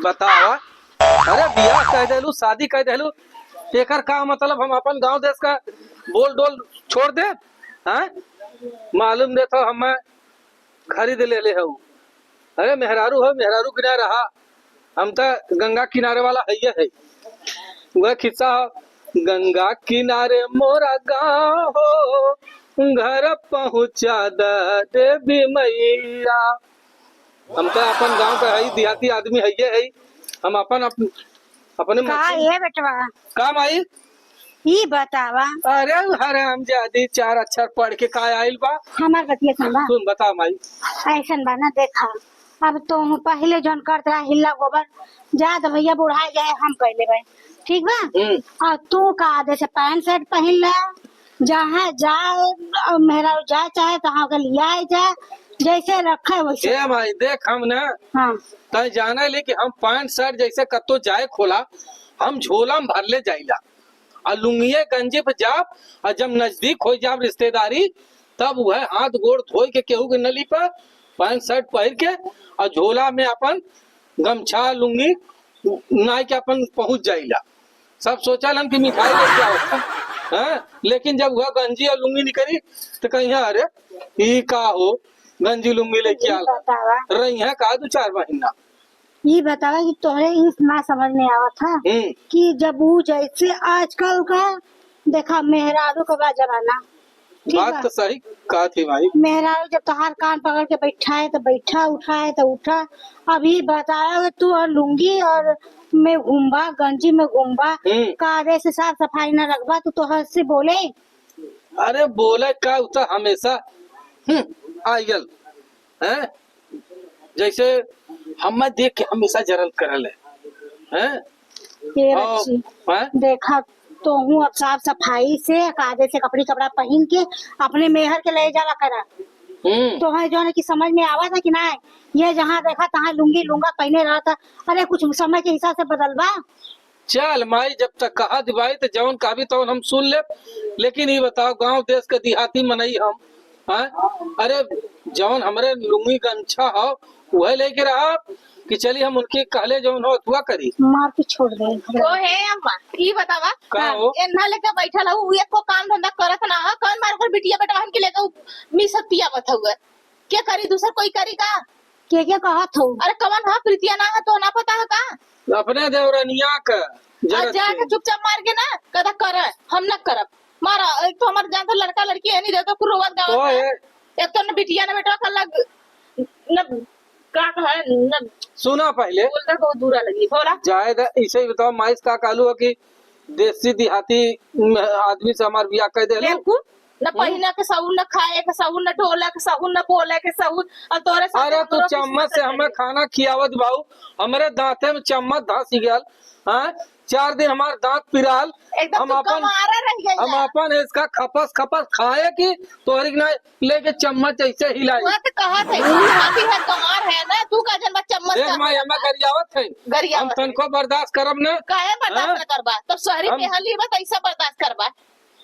बतावा। अरे बियाह कह देलू, शादी कह देलू, एकर का मतलब हम अपन गांव देश का बोल डोल छोड़ दे? हैं? मालूम दे तो हम खरीद ले ले हूँ। अरे मेहरारू हो, मेहरारू किनारे रहा, हम तो गंगा किनारे वाला है। वह खिस्सा हो, गंगा किनारे मोरा गाँव हो, घर पहुँचा द देवी मैया। हम तो अपन गांव का है, देहाती आदमी है। हम अपने का ये बेटवा काम आई। ई बतावा। अरे हराम जादी, 4 अक्षर पढ़ के का आइल बा? हमार बतिया सुनबा। सुन बता माई। ऐसन बा ना, देखा अब तुम पहले जौन करत रहा हिल्ला गोबर जा तो भैया बुढ़ा जाए हम कर लेबे, ठीक बा। और तू का आधे से पैंट शर्ट पहन ले, जहाँ जाए मेहरा जाए चाहे तहाँ के लिया जाए, जैसे रखे वैसे। ए माई देख, हम ना हाँ तय जाने ले कि हम पैंट शर्ट जैसे कतो जाए खोला, हम झोला में भर ले जाइला और लुंगिये गंजी पे जाब, और जब नजदीक हो जाब रिश्तेदारी तब वह हाथ गोड़ धोई के केहू के नली पर पैंट शर्ट पहन के और झोला में अपन गमछा लुंगी नाई के अपन पहुंच जाइला। सब सोचा हम कि मिठाई लेके आओ है, लेकिन जब वह गंजी और लुंगी निकली तो कहीं अरे ई का हो, गंजी लुंगी लेके आला बतावा। रही है का 2-4 महीना। ये बतावा कि तोहरे इस ना समझ में आवा था कि जब वो जैसे आजकल का देखा मेहरारू का बा जमाना, ठीक बात बा? तो सही कहा थी भाई। मेहरारू जब तहार कान पकड़ के बैठा है तो बैठा, उठा है तो उठा। अभी बताया तू और लुंगी और में घूमबा, गंजी में घूमबा, कायदे से साफ सफाई न रखबा तो हद से बोले। अरे बोले का उता हमेशा आयल है, जैसे हम देख के हमेशा जरल करल है। ये बच्ची देखा तो हूँ अब साफ सफाई से कायदे से कपड़ी कपड़ा पहन के अपने मेहर के ले जावा करा। तो है जो है कि समझ में आवा था कि ना, ये जहाँ देखा तहाँ लुंगी लुंगा पहने रहा था। अरे कुछ समय के हिसाब से बदलवा। चल माई, जब तक कहा दिवाई तो जौन का भी तो हम सुन ले, लेकिन ये बताओ गांव देश के देहाती मनई हम है? अरे जौन हमरे लुंगी गंछा हो वह लेके रहा कि चली हम उनके कहले जौन हो तुआ करी मार के छोड़ दे। वो है अम्मा, ई बतावा का हो? एन्ना लेके बैठल हूँ, एक को काम धंधा करत ना है, कौन मार कर बिटिया बेटा हम के लेके मिसत पिया बत हुए, क्या करी दूसर कोई करी का? के कहत हो? अरे कवन हा प्रीतिया ना है तो ना पता है का? अपने देवरनिया का जाके चुपचाप मार के ना कदा कर, हम ना करब मारा। एक तो हमारे जान तो लड़का लड़की है नहीं देता रोवत गावत, एक तो न बिटिया न बेटा अलग न का है न। सुना पहले बोलता बहुत दूरा लगी बोला जायद ऐसे ही बताओ माइस का कालू है कि देसी देहाती आदमी से हमार बियाह कर दे न पहिना के साउन न खाए के साउन न ढोला के साउन न बोले के साउन और तोरे साथ। अरे तू चम्मच से हमें खाना खियावत भाऊ, हमारे दांते में चम्मच धस गया। हाँ 4 दिन हमार दांत पिराल, हम अपन इसका खपस खपस खाए कि तोहरी ना लेके चम्मच ऐसे हिलाई। तो कहा थे हाथी है कमार है ना, तू का जन्म चम्मच देख माई हमें गरियावत है, हम तनको बर्दाश्त करब ना। काहे बर्दाश्त करबा? तब शहरी में हली बस ऐसा बर्दाश्त करबा।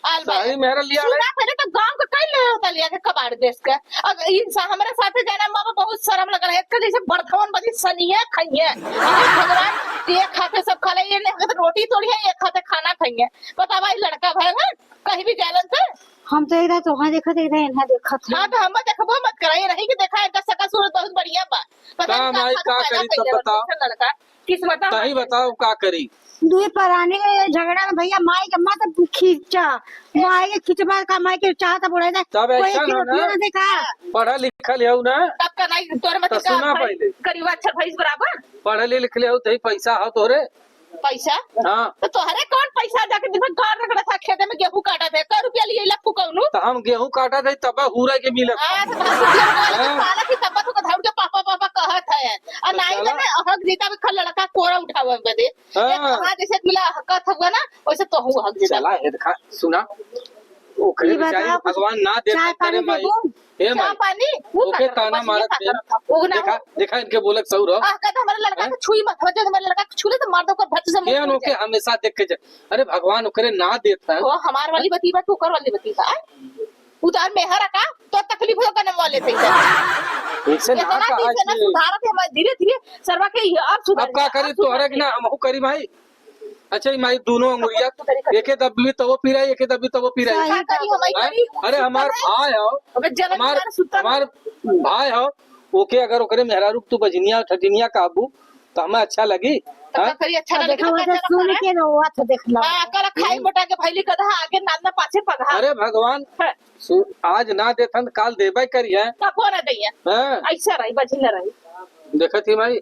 सारी मेरा लिया सुना पहले तो गांव का कई ले होता लिया के कबाड़ देश का। अब इंसान हमारे साथे जाना मामा बहुत शर्म लग रहा है, इसका जैसे बर्धवन बदी सनिए खाइए भगवान ये खाते सब खा ले, ये नहीं तो रोटी तोड़ी है, ये खाते खाना खाइए। बता भाई लड़का भाई है कहीं भी जालन से हम तो इधर तो वहाँ देखा थे, इधर देखा। हाँ तो हम देखबो मत कराइए, नहीं कि देखा है सका सूरत बहुत बढ़िया बा। पता नहीं का करी तब बताओ, लड़का किस्मत सही बताओ का करी। दुई पराने झगड़ा में भैया माई के मत खींचा, माई के खींचबा का माई के चाहता बोले दे तब ऐसा ना देखा पढ़ा लिखल है ना, तब का नहीं तोरे मत सुना पहले करीब अच्छा भैंस बराबर पढ़े लिखले हो तो पैसा हो तोरे पैसा। हाँ तो तोहरे कौन पैसा जाके दिन भर गाड़ रगड़ा था खेते में गेहूं काटा थे, का रुपया लिए लक्कू कौनु तो हम गेहूं काटा थे तब हुरा के मिले। हां तो साला की तब तो धाड़ के पापा पापा कहत है और नहीं तो हक जीता में खल लड़का कोरा उठावे बदे हां जैसे मिला हक हुआ ना वैसे तो हूं हक जीता। चला ये देखा सुना ओकरे बेचारी भगवान ना दे करे माई ए माई पानी वो ओके ताना मारत देखा देखा इनके बोलक सौर हो कहता हमारा लड़का को छुई मत हो, जब हमारा लड़का को छूले तो मार दो कर भच से मुंह ओके हमेशा देख के अरे भगवान ओकरे ना देता है। वो हमार वाली बती बा तू कर वाली बती बा उतार मेहर का तो तकलीफ हो करने वाले थे ऐसे ना इतना कहा दिन से ना कि सुधारत है हमारे धीरे धीरे सरवा के ये अब सुधार अब का करी तोहरे कि ना हमहू करी भाई। अच्छा ये माई दोनों अंगुरिया एके दबली तो वो पी रही एके दबली तो वो पी रही। क्या करी हमारी करी अरे हमार भाई हो अबे जलन हमार का सुता हमार भाई हो ओके अगर ओकरे मेहरारू तू बजनिया ठटिनिया काबू तो हमें अच्छा लगी। तो हाँ? करी अच्छा लगे देखा तो वजह क्या सुन के रोवा तो देख लो। हां कर खाई मोटा के भैली कदा आगे नाना पाछे पधा अरे भगवान आज ना देथन काल देबे करिए। का कोना दैया हाँ ऐसा रही बजी न रही देखत ही भाई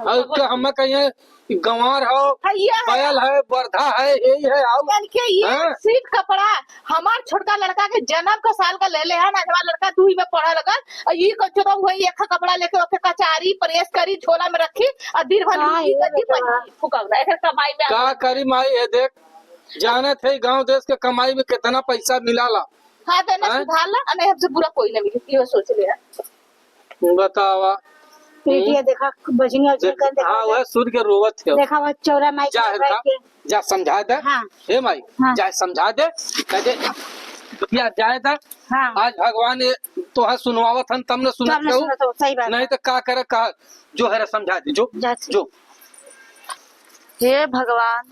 और क्या हम कहिए गंवार हो भैया बैल है वर्धा है यही है आओ कल के ये हाँ? सीट कपड़ा हमार छोटका लड़का के जन्म का साल का ले ले है ना हमारा लड़का 2 में पढ़ा लगल और ये कचो तो वही एक कपड़ा लेके ओके कचारी प्रेस करी झोला में रखी और दिन भर हाँ, लुंगी ये गंजी बेटा। पहनी फुकावला एकर कमाई में का करी माई ये देख जाने थे गांव देश के कमाई में कितना पैसा मिलाला। हां तो ना हाँ? सुधारला और हमसे बुरा कोई ना मिली ये सोच ले बतावा बेटिया देखा बजनिया कर देखा हाँ वह सूर्य के रोवत थे देखा वो चौरा माई जा के बैठ के जा समझा दे। हाँ। हे माई हाँ। जा समझा दे कह दे या जाए था हाँ आज भगवान ये तो है सुनवावत हन तब न तो सुनत हमने कहू सुना तो सही बात नहीं तो का करे का जो है समझा दे जो जा जो हे भगवान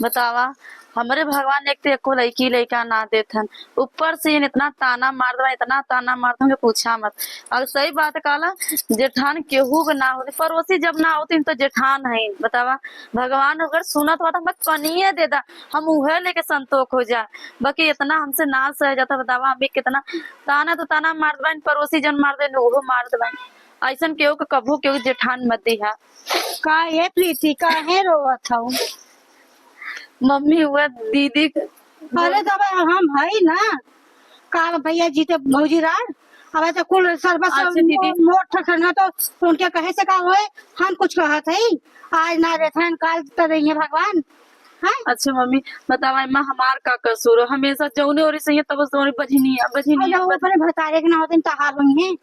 बतावा हमरे भगवान एक तो एको लड़की लड़का ना देथन ऊपर से इतना ताना मार दवा इतना ताना मार दो पूछा मत। अगर सही बात काला जेठान केहू के ना होती पड़ोसी जब ना होती तो जेठान है बतावा भगवान अगर सुनत हुआ तो हमें कनिए दे दा हम उहे लेके संतोष हो जा बाकी इतना हमसे ना सह जाता बतावा हम भी कितना ताना तो ताना मार दवा पड़ोसी जन मार दे वो मार दवा ऐसा केहू के कभू केहू जेठान मत दिहा का ये प्रीति का है रोवा था मम्मी हुआ दीदी अरे तो भाई हम है ना का भैया जी तो भौजी रार अब तो कुल सर्वस अच्छा दीदी। मोट ठकना तो उनके कहे से का होए हम कुछ कहत है आज ना रहन काल तो रही है भगवान है। अच्छा मम्मी बतावा माँ हमार का कसूर है? हमेशा जौने और सही तब सोनी बजनी जब अपने भतारे के ना होते तहार हुई है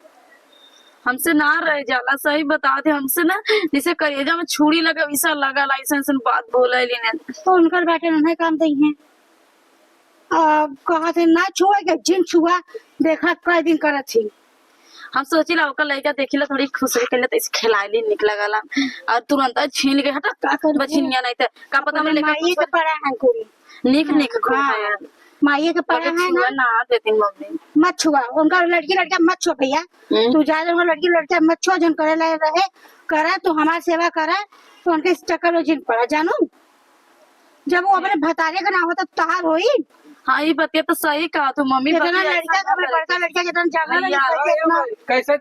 हमसे ना रह जाला सही बता दे हमसे ना जैसे करेजा में छुरी लगा वैसा लगा ऐसा बात बोला ने तो उनकर बैठे उन्हें काम दी है कहा थे ना छुआ के जिन छुआ देखा कई दिन करत थी हम सोचिला ओकर लड़का देखिला थोड़ी खुश के लिए तो खिलाइली निकला गला और तुरंत छीन के हटा का कर बछिनिया नहीं तो का पता हमें माई के लेकर पड़ा है कुल निक निक हाँ। माई के पड़ा है ना ना देती मम्मी मत छुआ उनका लड़की लड़का मत छुआ भैया तू ज्यादा उनका लड़की लड़का मत छुआ जन करे ले रहे करा तो हमारी सेवा करा तो उनके इस चक्कर में जिन पड़ा जानू जब वो अपने भतारे का ना होता तो तहार होई हाँ ये बतिया तो सही कहा तू मम्मी कितना बतिया लड़का का बड़का लड़का कितना जाना भैया, नहीं कैसे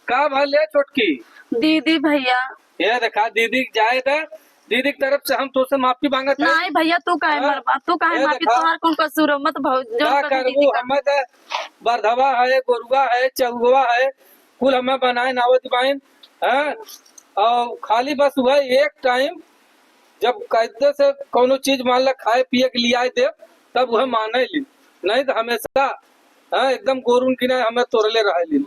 का भले छोटकी दीदी भैया ये देखा दीदी जाए था दीदी की तरफ से हम तो से माफी मांगत है नहीं भैया तू काहे हाँ। मरबा तू काहे ये माफी देखा। तुम्हार कौन कसूर हो मत जो क्या कर दीदी करबू का हमें तो बरधवा है गोरुआ है चौगुआ है कुल हमें बनाए नावत बाइन है और खाली बस हुआ एक टाइम जब कायदे से कोनो चीज मान ला खाए पिए के लिए आए दे तब वह माने ली नहीं तो हमेशा हाँ एकदम गोरुन की नहीं हमें तोड़ले रह ली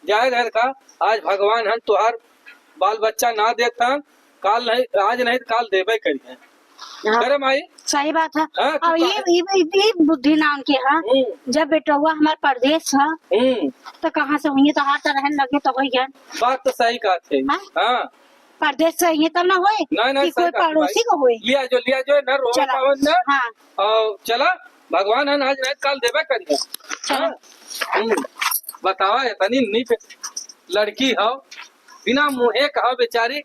जाए रह का आज भगवान हम तुहार बाल बच्चा ना देता काल नहीं आज नहीं तो काल देवे करिए हाँ। करे माई सही बात है हाँ, तू और ये बुद्धि ना उनके हाँ जब बेटा हुआ हमारे प्रदेश है तो कहाँ से हुई तो हाथ तो रहने लगे तो हुई है बात तो सही कहा थे हाँ? हाँ प्रदेश से ये तब ना होए नहीं कि कोई पड़ोसी को होए लिया जो न रोवा चला पावन न हाँ और चला भगवान है आज नहीं काल देवे करिए चला बतावा इतनी नीच लड़की हो बिना मुहे कहा बेचारी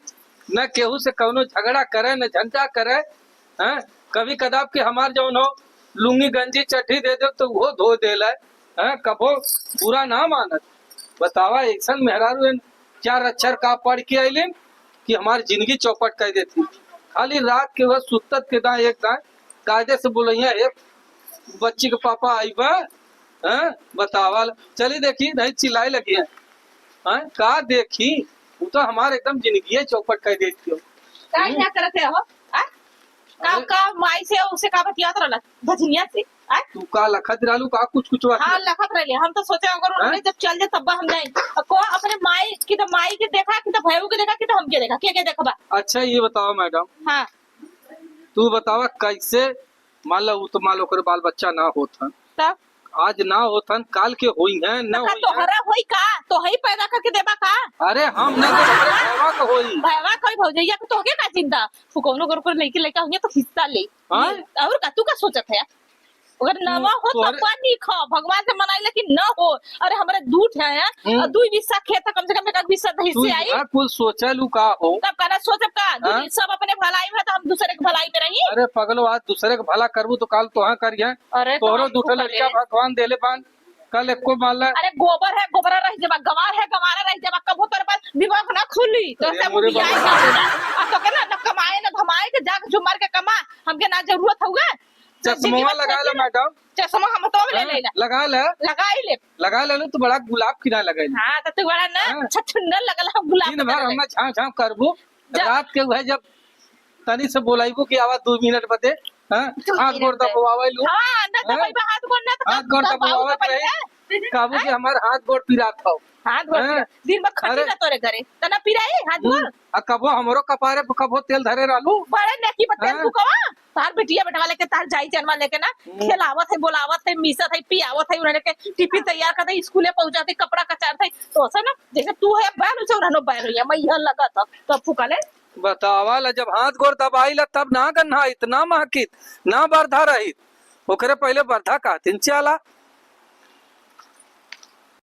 न केहू से कौनो झगड़ा करे न झंझा करे हैं कभी कदाप के हमार जौन हो लुंगी गंजी चट्टी दे दो तो वो धो देला हैं कबो बुरा ना मानत बतावा ऐसा मेहरारू चार अक्षर का पढ़ के अलिन कि हमारी जिंदगी चौपट कर देती खाली रात के वह सुतत के दाएं एक दाएं कायदे से बोलिए एक बच्ची के पापा आई बा हैं बतावा चली देखी नहीं चिल्लाई लगी है हैं का देखी वो तो हमारे एकदम जिंदगी चौपट कर देती हो का क्या करते हो का माई से उसे का बतियात रहला भजनिया से तू का लखत रालू का कुछ हाँ लखत रहे हम तो सोचे अगर उन्होंने जब चल जाए तब हम जाए को अपने माई की तो माई के देखा कि तो भैया के देखा कि तो हम के देखा क्या देखा अच्छा ये बताओ मैडम हाँ तू बतावा कैसे मान लो तो मान लो बाल बच्चा ना होता तब आज ना होतन काल के होई है न का होई है। तोहरा होई का तो ही पैदा करके देबा का अरे हम नहीं तो हमारे भैया का होई। भैया कोई भौजैया को तोहके का चिंता तू कौनो घर को लड़की लड़का हुई तो हिस्सा ले हाँ? और का तू का सोचत है अगर नवा हो तो तोहरे- पानी खा भगवान से मनाई लेकिन न हो। अरे हमारे दूध है और दू हिस्सा खेत है, कम से कम एक हिस्सा तू हिस्से आई यार कुछ सोचलू का हो। तब कहना सोचब का हाँ? सब अपने भलाई में तो हम दूसरे के भलाई में रही। अरे पगलो आज दूसरे के भला करबू तो काल तोहा करिए। अरे तोहरो तो दूठे हम लड़का करे। भगवान देले बान कल एको मान ला। अरे गोबर है गोबरा रह जाबा गवार है गवारा रह जाबा कबो तेरे पास विवाह ना खुली तो अरे सब मोरे बियाह बाबा। का अब तो कहना न कमाए न धमाए के जाग जुमार के कमा हमके ना जरूरत होगा चश्मा लगा ले मैडम। चश्मा हम तो ले ले लगा ले लगा ही ले। लगा ले तो बड़ा गुलाब खिला लगे। हाँ तो तू बड़ा ना हाँ। छछुंदर लगल हम गुलाब दिन भर हम झाँक झाँक करबू जा। रात के वह जब तनी से बोलाइबू की आवाज 2 मिनट बदे हाथ गोड़ दबावेलू। हाँ न तो हाँ। भाई हाथ गोड़ ना तो हाथ गोड़ दबावत रही काबू की हमार हाथ गोड़ पिरात हो। हाथ गोड़ हाँ। दिन में खटी अरे। ना तोरे घरे तना पिराई हाथ गोड़ आ कबो हमरो कपारे पे कबो तेल धरे रहलू। बड़े नेकी बतेल हाँ। तू कवा तार बिटिया बेटा लेके तार जाई जन्मा लेके ना खिलावत है बोलावत है मिसत है पियावत है उन्हें के टिफिन तैयार करते स्कूले पहुंचाते कपड़ा कचारते तो ऐसा ना जैसे तू है बहन उसे उन्हें बहन या मैं यह लगा था तो फूका ले बतावा ला जब हाथ गोड़ दबाई ला तब ना गन्हा इतना महकित ना बरधा रही ओकरे पहले बरधा कहतिन चला